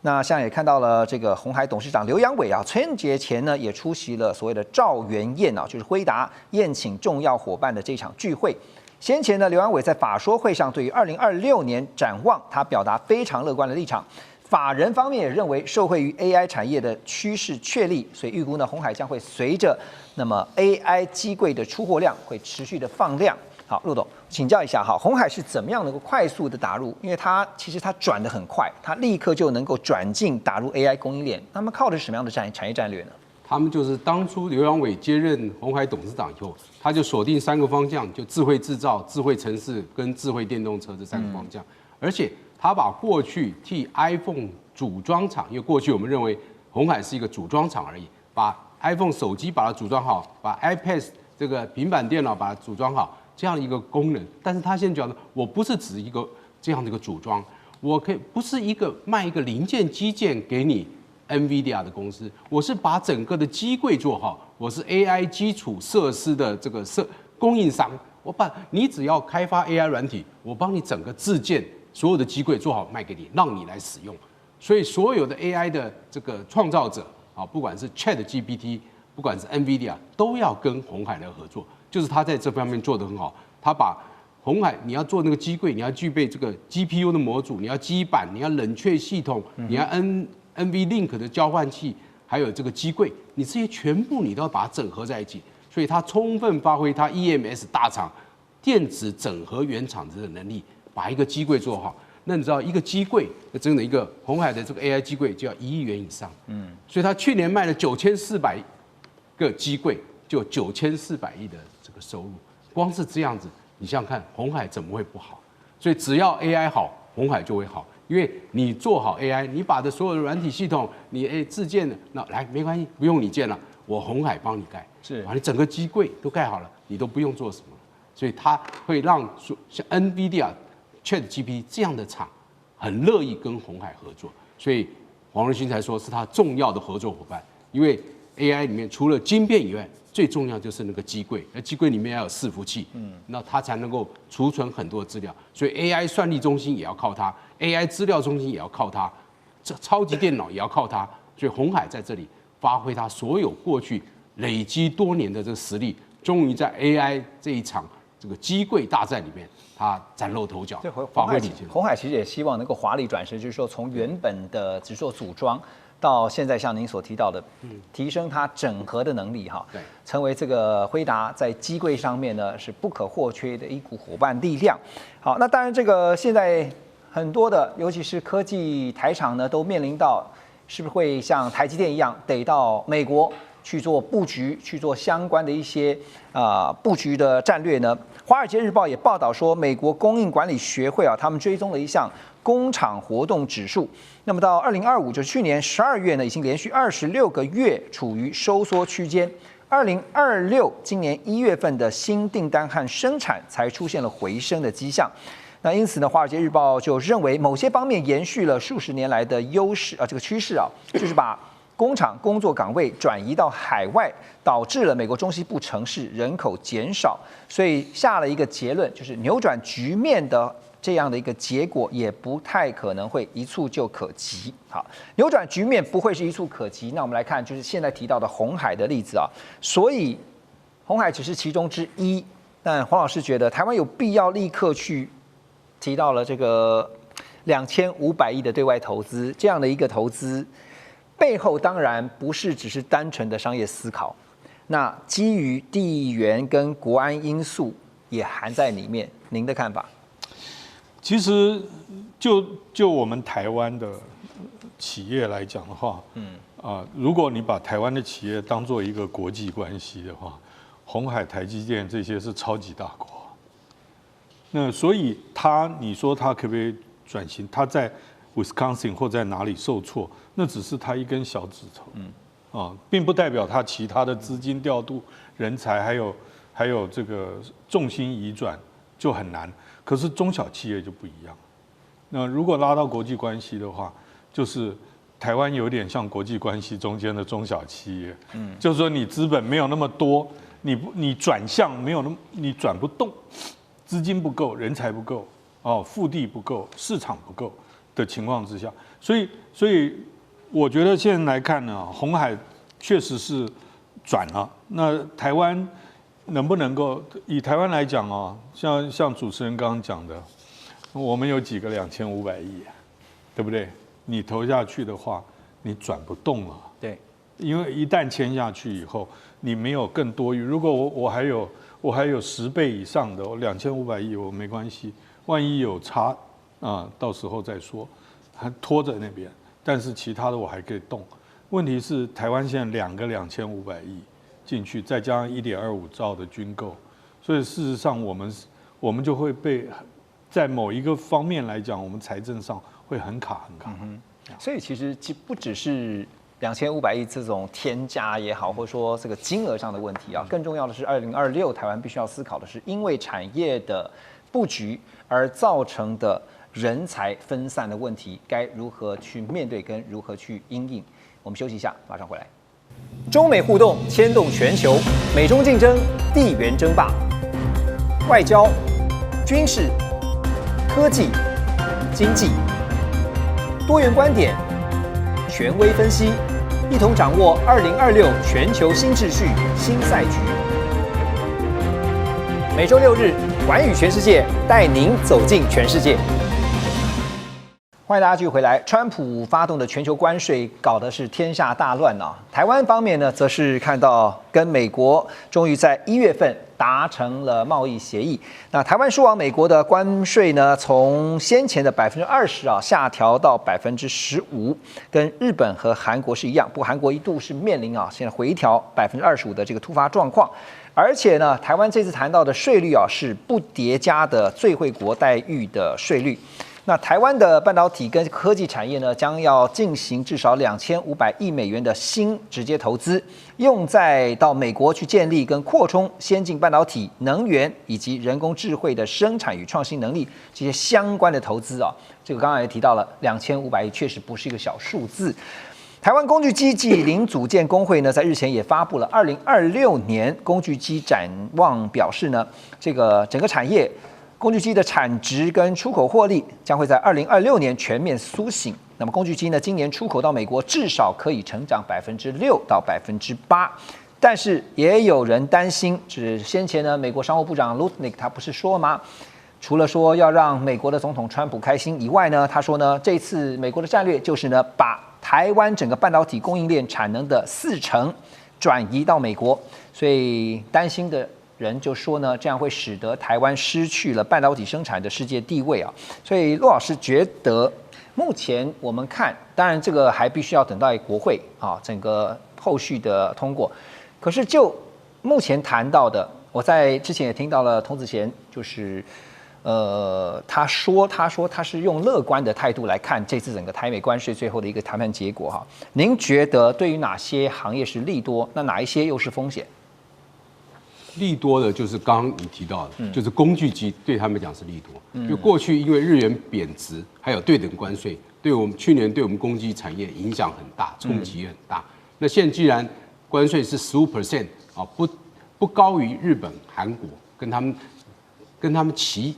那像也看到了这个鸿海董事长刘扬伟春节前呢也出席了所谓的兆元宴就是辉达宴请重要伙伴的这场聚会。先前呢，刘扬伟在法说会上对于2026年展望，他表达非常乐观的立场。法人方面也认为，受惠于 AI 产业的趋势确立，所以预估呢，鸿海将会随着那么 AI 机柜的出货量会持续的放量。好，陆董，请教一下鸿海是怎么样能够快速的打入？因为其实它转得很快，它立刻就能够转进打入 AI 供应链。那么靠的是什么样的产业战略呢？他们就是当初刘扬伟接任鸿海董事长以后，他就锁定3个方向，就智慧制造、智慧城市跟智慧电动车这3个方向。而且他把过去替 iPhone 组装厂，因为过去我们认为鸿海是一个组装厂而已，把 iPhone 手机把它组装好，把 iPad 这个平板电脑把它组装好，这样一个功能。但是他现在讲的，我不是指一个这样的一个组装，我可以不是卖一个零件基件给你。NVIDIA 的公司，我是把整个的机柜做好，我是 AI 基础设施的这个供应商，你只要开发 AI 软体，我帮你整个自建所有的机柜做好卖给你，让你来使用。所以所有的 AI 的这个创造者啊，不管是 ChatGPT， 不管是 NVIDIA， 都要跟鸿海来合作，就是他在这方面做得很好。他把鸿海，你要做那个机柜，你要具备这个 GPU 的模组，你要基板，你要冷却系统，你要 NVLink 的交换器，还有这个机柜，你这些全部你都要把它整合在一起。所以它充分发挥它 EMS 大厂电子整合原厂的能力，把一个机柜做好。那你知道一个机柜，真的一个鸿海的这个 AI 机柜就要1亿元以上，所以它去年卖了9400个机柜，就9400亿的这个收入。光是这样子，你想想看，鸿海怎么会不好？所以只要 AI 好，鸿海就会好，因为你做好 AI， 你把的所有的软体系统，你自建的，那来没关系，不用你建了，我鸿海帮你盖，是把你整个机柜都盖好了，你都不用做什么，所以它会让像 NVIDIA、ChatGPT 这样的厂很乐意跟鸿海合作，所以黄仁勋才说是他重要的合作伙伴，因为 AI 里面除了晶片以外，最重要就是那个机柜，那机柜里面要有伺服器，那它才能够储存很多资料，所以 AI 算力中心也要靠它 ，AI 资料中心也要靠它，这超级电脑也要靠它，所以鸿海在这里发挥它所有过去累积多年的这个实力，终于在 AI 这一场这个机柜大战里面，它崭露头角，发挥领先。鸿海其实也希望能够华丽转身，就是说从原本的只做组装，到现在像您所提到的，提升它整合的能力哈，对，成为这个辉达在机柜上面呢是不可或缺的一股伙伴力量。好，那当然这个现在很多的，尤其是科技台厂呢，都面临到是不是会像台积电一样，得到美国去做布局，去做相关的一些布局的战略呢？《华尔街日报》也报道说，美国供应管理学会他们追踪了一项工厂活动指数。那么到2025，就是去年12月呢，已经连续26个月处于收缩区间。2026今年1月份的新订单和生产才出现了回升的迹象。那因此呢，《华尔街日报》就认为某些方面延续了数十年来的优势这个趋势就是把工厂工作岗位转移到海外，导致了美国中西部城市人口减少，所以下了一个结论，就是扭转局面的这样的一个结果也不太可能会一触就可及。好，扭转局面不会是一触可及。那我们来看，就是现在提到的鸿海的例子所以鸿海只是其中之一，但黄老师觉得台湾有必要立刻去提到了这个2500亿的对外投资，这样的一个投资背后当然不是只是单纯的商业思考，那基于地缘跟国安因素也含在里面。您的看法？其实就我们台湾的企业来讲的话，如果你把台湾的企业当做一个国际关系的话，鸿海、台积电这些是超级大国。那所以你说他可不可以转型？他在 Wisconsin 或在哪里受挫，那只是他一根小指头，并不代表他其他的资金调度、人才还有这个重心移转就很难。可是中小企业就不一样。那如果拉到国际关系的话，就是台湾有点像国际关系中间的中小企业，就是说你资本没有那么多，你转向没有那么，你转不动，资金不够，人才不够，腹地不够，市场不够的情况之下，所以我觉得现在来看呢，鸿海确实是转了。那台湾能不能够以台湾来讲像主持人刚刚讲的，我们有几个2500亿，对不对？你投下去的话，你转不动了。对，因为一旦签下去以后，你没有更多余。如果我还有10倍以上的2500亿，我没关系，万一有差到时候再说，还拖在那边。但是其他的我还可以动。问题是台湾现在2个2500亿进去，再加上1.25兆的军购，所以事实上我们就会被在某一个方面来讲，我们财政上会很卡。所以其实不只是2500亿这种天价也好，或者说这个金额上的问题更重要的是2026台湾必须要思考的是，因为产业的布局而造成的人才分散的问题，该如何去面对跟如何去因应。我们休息一下，马上回来。中美互动牵动全球，美中竞争，地缘争霸，外交、军事、科技、经济，多元观点，权威分析，一同掌握2026全球新秩序、新赛局。每周6日，寰宇全世界带您走进全世界。欢迎大家继续回来。川普发动的全球关税搞的是天下大乱啊！台湾方面呢，则是看到跟美国终于在1月份达成了贸易协议。那台湾输往美国的关税呢，从先前的20%啊下调到15%，跟日本和韩国是一样。不过韩国一度是面临现在回调25%的这个突发状况。而且呢，台湾这次谈到的税率是不叠加的最惠国待遇的税率。那台湾的半导体跟科技产业呢，将要进行至少2500亿美元的新直接投资，用在到美国去建立跟扩充先进半导体、能源以及人工智慧的生产与创新能力这些相关的投资啊。这个刚刚也提到了2500亿，确实不是一个小数字。台湾工具机暨零组件工会呢，在日前也发布了2026年工具机展望，表示呢，这个整个产业工具机的产值跟出口获利将会在2026年全面苏醒。那么工具机呢，今年出口到美国至少可以成长6%到8%。但是也有人担心，就是先前呢，美国商务部长 Lutnick 他不是说了吗？除了说要让美国的总统川普开心以外呢，他说呢，这次美国的战略就是呢，把台湾整个半导体供应链产能的40%转移到美国，所以担心的人就说呢，这样会使得台湾失去了半导体生产的世界地位啊。所以骆老师觉得，目前我们看，当然这个还必须要等到国会整个后续的通过。可是就目前谈到的，我在之前也听到了童子贤，就是他说他是用乐观的态度来看这次整个台美关税最后的一个谈判结果哈。您觉得对于哪些行业是利多，那哪一些又是风险？利多的就是刚刚你提到的，就是工具机对他们讲是利多。因为过去因为日元贬值，还有对等关税，对我们去年对我们工具产业影响很大，冲击也很大。那现在既然关税是15%啊，不高于日本、韩国跟他们其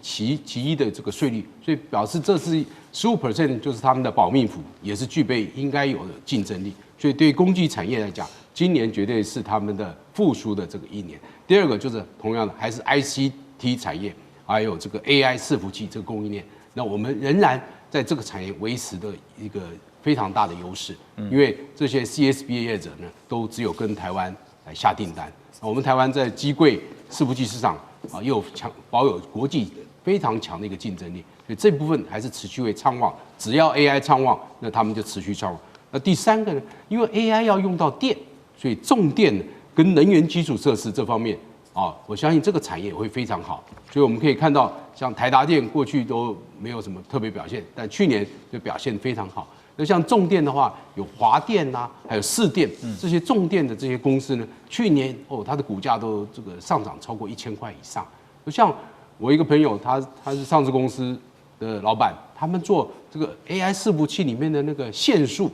一的这个税率，所以表示这是15%就是他们的保命符，也是具备应该有的竞争力。所以对工具产业来讲，今年绝对是他们的复苏的这个一年。第二个就是同样的，还是 ICT 产业，还有这个 AI 伺服器这个供应链。那我们仍然在这个产业维持的一个非常大的优势，因为这些 CSP 业者呢，都只有跟台湾来下订单。我们台湾在机柜伺服器市场又保有国际非常强的一个竞争力，所以这部分还是持续会畅旺。只要 AI 畅旺，那他们就持续畅旺。那第三个呢，因为 AI 要用到电，所以重电跟能源基础设施这方面我相信这个产业会非常好。所以我们可以看到，像台达电过去都没有什么特别表现，但去年就表现非常好。那像重电的话，有华电还有士电这些重电的这些公司呢，去年它的股价都这个上涨超过1000块以上。就像我一个朋友，他是上市公司的老板，他们做这个 AI 伺服器里面的那个线束，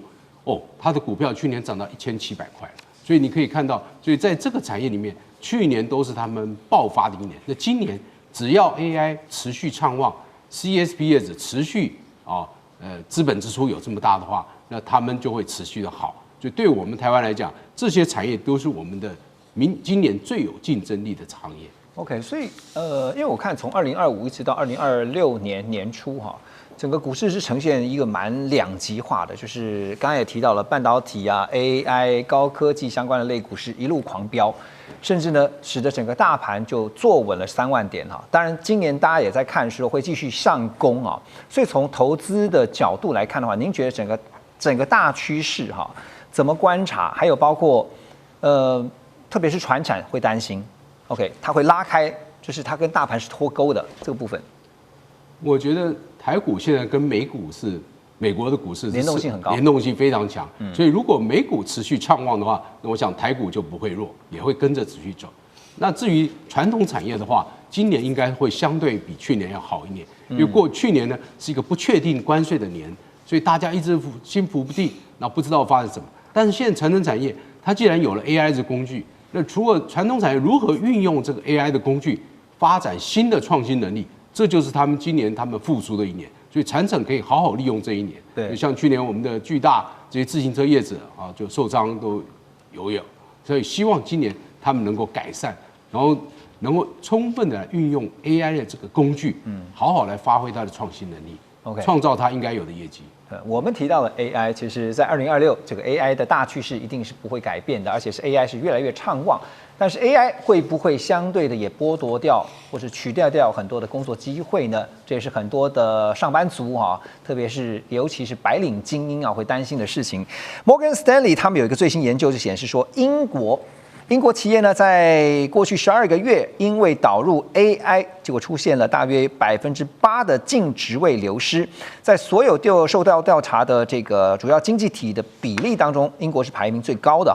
他的股票去年涨到1700块了。所以你可以看到，所以在这个产业里面，去年都是他们爆发的一年。那今年只要 AI 持续畅旺 ，CSP 业者持续资本支出有这么大的话，那他们就会持续的好。所以对我们台湾来讲，这些产业都是我们的今年最有竞争力的行业。OK， 所以因为我看从2025一直到2026年年初整个股市是呈现一个蛮两极化的，就是刚才也提到了半导体AI 高科技相关的类股是一路狂飙，甚至呢使得整个大盘就坐稳了3万点当然今年大家也在看说会继续上攻所以从投资的角度来看的话，您觉得整个大趋势怎么观察？还有包括特别是传产会担心 ，OK， 它会拉开，就是它跟大盘是脱钩的这个部分。我觉得台股现在跟美国的股市联动性很高，联动性非常强。所以如果美股持续畅旺的话，那我想台股就不会弱，也会跟着持续走。那至于传统产业的话，今年应该会相对比去年要好一年，因为去年呢是一个不确定关税的年，所以大家一直心浮不定，那不知道发生什么。但是现在传统产业它既然有了 AI 这工具，那除了传统产业如何运用这个 AI 的工具，发展新的创新能力，这就是今年他们复苏的一年。所以产厂可以好好利用这一年。对，像去年我们的巨大这些自行车业者啊，就受伤都有，所以希望今年他们能够改善，然后能够充分的运用 AI 的这个工具，好好来发挥它的创新能力 ，OK， 创造它应该有的业绩。我们提到了 AI， 其实在2026这个 AI 的大趋势一定是不会改变的，而且是 AI 是越来越畅旺。但是 AI 会不会相对的也剥夺掉或是取代掉很多的工作机会呢？这也是很多的上班族特别是尤其是白领精英会担心的事情。Morgan Stanley 他们有一个最新研究就显示说，英国企业呢，在过去12个月，因为导入 AI， 结果出现了大约8%的净职位流失。在所有受到调查的这个主要经济体的比例当中，英国是排名最高的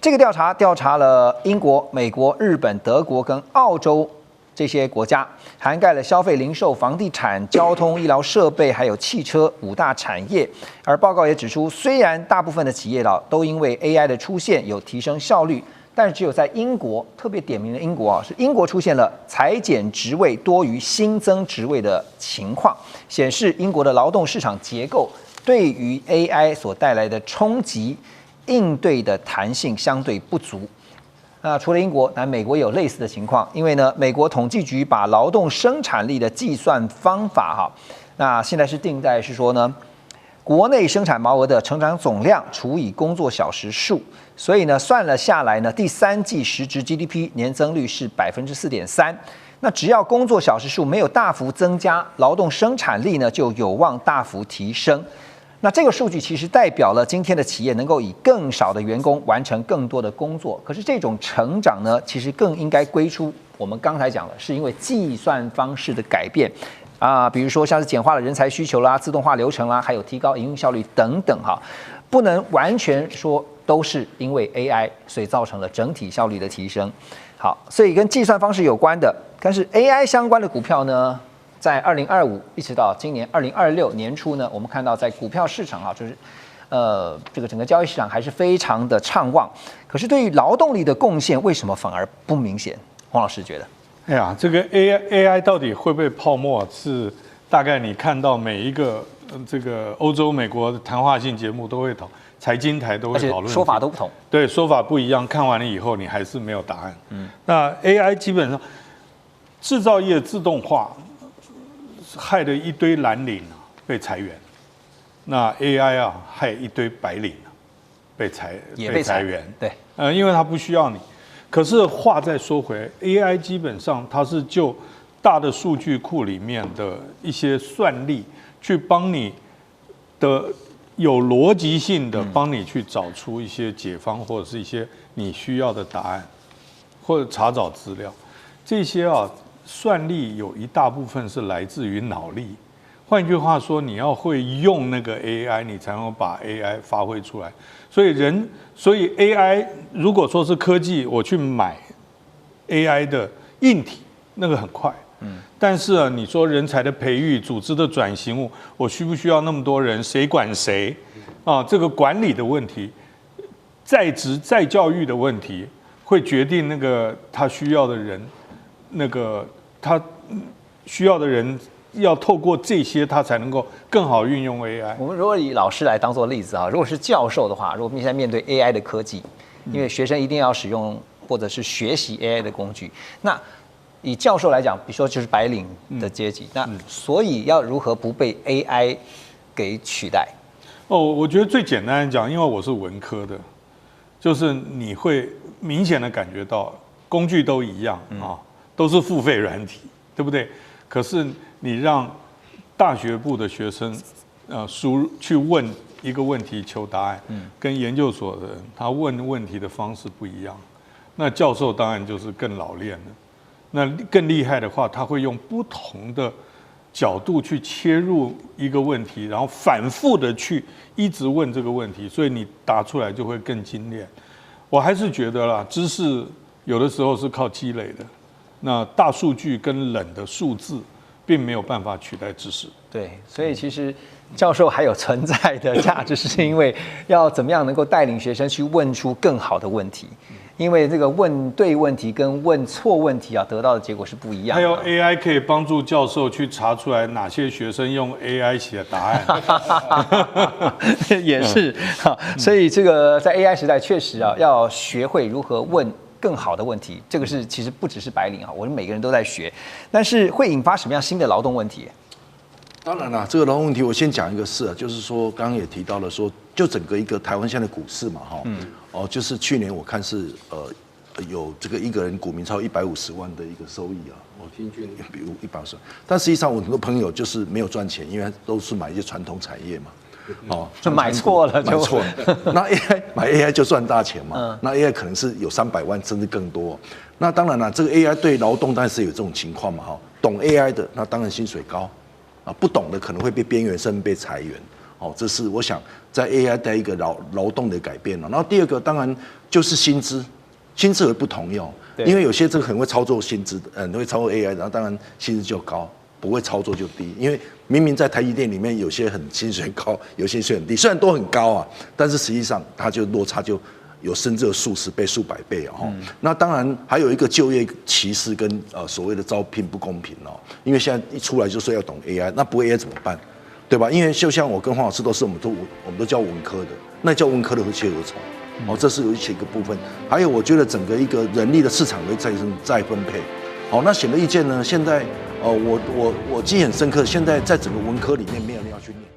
这个调查了英国、美国、日本、德国跟澳洲这些国家，涵盖了消费、零售、房地产、交通、医疗设备，还有汽车5大产业。而报告也指出，虽然大部分的企业都因为 AI 的出现有提升效率，但是只有在英国，特别点名的英国是英国出现了裁减职位多于新增职位的情况，显示英国的劳动市场结构对于 AI 所带来的冲击应对的弹性相对不足。那除了英国，美国也有类似的情况，因为呢，美国统计局把劳动生产力的计算方法那现在是定在是说呢，国内生产毛额的成长总量除以工作小时数，所以呢，算了下来呢，第3季实质 GDP 年增率是4.3%。那只要工作小时数没有大幅增加，劳动生产力呢就有望大幅提升。那这个数据其实代表了今天的企业能够以更少的员工完成更多的工作。可是这种成长呢，其实更应该归出我们刚才讲的，是因为计算方式的改变。比如说像是简化了人才需求啦、自动化流程啦，还有提高营运效率等等不能完全说都是因为 AI 所以造成了整体效率的提升。好，所以跟计算方式有关的，但是 AI 相关的股票呢，在2025一直到今年2026年初呢，我们看到在股票市场就是这个整个交易市场还是非常的畅旺。可是对于劳动力的贡献，为什么反而不明显？黄老师觉得？哎呀，这个 AI 到底会不会泡沫？是大概你看到每一个这个欧洲、美国的谈话性节目都会财经台都会讨论，而且说法都不同。对，说法不一样，看完了以后你还是没有答案。那 AI 基本上制造业自动化害了一堆蓝领被裁员，那 AI 害一堆白领被裁员。对，因为它不需要你。可是话再说回来 ，AI 基本上它是就大的数据库里面的一些算力，去帮你的有逻辑性的帮你去找出一些解方或者是一些你需要的答案，或者查找资料。这些算力有一大部分是来自于脑力。换句话说，你要会用那个 AI， 你才能把 AI 发挥出来。所以 AI 如果说是科技，我去买 AI 的硬体，那个很快。但是你说人才的培育、组织的转型，我需不需要那么多人？谁管谁？这个管理的问题、在职再教育的问题，会决定那个他需要的人，他需要的人。要透过这些，他才能够更好运用 AI。我们如果以老师来当做例子如果是教授的话，如果现在面对 AI 的科技，因为学生一定要使用或者是学习 AI 的工具，那以教授来讲，比如说就是白领的阶级，那所以要如何不被 AI 给取代？我觉得最简单的讲，因为我是文科的，就是你会明显的感觉到工具都一样都是付费软体，对不对？可是你让大学部的学生去问一个问题求答案，跟研究所的人他问问题的方式不一样。那教授当然就是更老练了。那更厉害的话，他会用不同的角度去切入一个问题，然后反复的去一直问这个问题，所以你答出来就会更精炼。我还是觉得啦，知识有的时候是靠积累的。那大数据跟冷的数字并没有办法取代知识。对，所以其实教授还有存在的价值，是因为要怎么样能够带领学生去问出更好的问题。因为这个问对问题跟问错问题啊，得到的结果是不一样的。还有 AI 可以帮助教授去查出来哪些学生用 AI 写答案，也是哈。所以这个在 AI 时代，确实啊，要学会如何问更好的问题。这个是其实不只是白领啊，我们每个人都在学，但是会引发什么样新的劳动问题？当然啦，这个劳动问题我先讲一个事啊，就是说刚刚也提到了说，就整个一个台湾现在的股市嘛，就是去年我看是有这个一个人股民超150万的一个收益啊，平均比如150万，但实际上我很多朋友就是没有赚钱，因为都是买一些传统产业嘛，就买错了，买错了。那 AI 买 AI 就赚大钱嘛，那 AI 可能是有300万甚至更多。那当然了，这个 AI 对劳动当然是有这种情况嘛，懂 AI 的那当然薪水高。不懂的可能会被边缘甚至被裁员，这是我想在 AI 带一个劳动的改变了。然后第二个当然就是薪资会不同样，因为有些这个很会操作薪资的，会操作 AI， 然后当然薪资就高，不会操作就低。因为明明在台积电里面有些很薪水高，有些薪水很低，虽然都很高啊，但是实际上它就落差就有甚至有数十倍、数百倍啊！那当然还有一个就业歧视跟所谓的招聘不公平哦，因为现在一出来就说要懂 AI， 那不会 AI 怎么办？对吧？因为就像我跟黄老师都是我们都教文科的，那教文科的何去何从？这是有一个部分。还有我觉得整个一个人力的市场会再分配。那显而易见呢，现在我记忆很深刻，现在在整个文科里面没有人要去念。